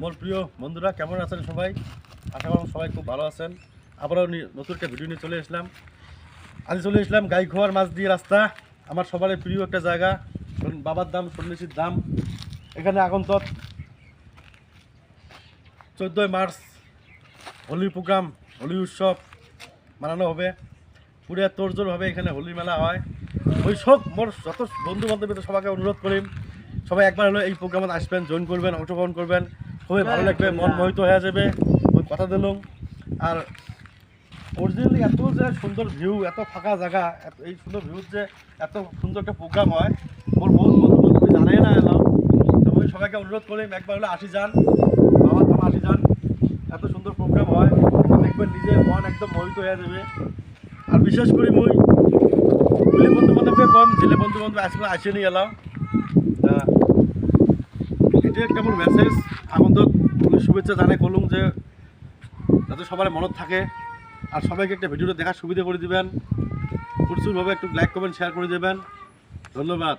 মোর প্রিয় বন্ধুরা কেমন আছেন সবাই? আশা করি সবাই খুব ভালো আছেন। আবারও নতুন একটা ভিডিও নিয়ে চলে আসলাম। আজ চলে আসলাম গাইঘোয়ার মাছ দিয়ে রাস্তা, আমার সবার প্রিয় একটা জায়গা, বাবার ধাম, সন্ন্যাসীর ধাম। এখানে আগন্তক 14ই মার্চ হোলি প্রোগ্রাম, হোলি উৎসব মানানো হবে। পুরো তোড়জোড়ভাবে এখানে হোলি মেলা হয়। ওই সব মোর যত বন্ধু বান্ধবীদের সবাইকে অনুরোধ করি, সবাই একবার হলো এই প্রোগ্রামে আসবেন, জয়েন করবেন, অংশগ্রহণ করবেন, খুবই ভালো লাগবে, মন মোহিত হয়ে যাবে। ওই কথা দিলাম। আর অরিজিনালি এত যে সুন্দর ভিউ, এত ফাঁকা জায়গা, এই সুন্দর ভিউ যে এত সুন্দর একটা প্রোগ্রাম হয়, মোর বহুত বন্ধু বান্ধবী জানাই না এলাম। তো আমি সবাইকে অনুরোধ করি একবার হলে আসি যান, বাবার ধাম আসি যান। এত সুন্দর প্রোগ্রাম হয়, দেখবেন নিজের মন একদম মোহিত হয়ে যাবে। আর বিশেষ করে মুই বলি বন্ধু বান্ধবকে কম, ছেলে বন্ধু বান্ধব আসলে আসেনি এলাম। এটা একটা আমার মেসেজ, আগন্তক শুভেচ্ছা জানাই করলুম যে যাতে সবার মনত থাকে। আর সবাইকে একটা ভিডিওটা দেখার সুবিধা করে দিবেন, প্রচুরভাবে একটু লাইক কমেন্ট শেয়ার করে দেবেন। ধন্যবাদ।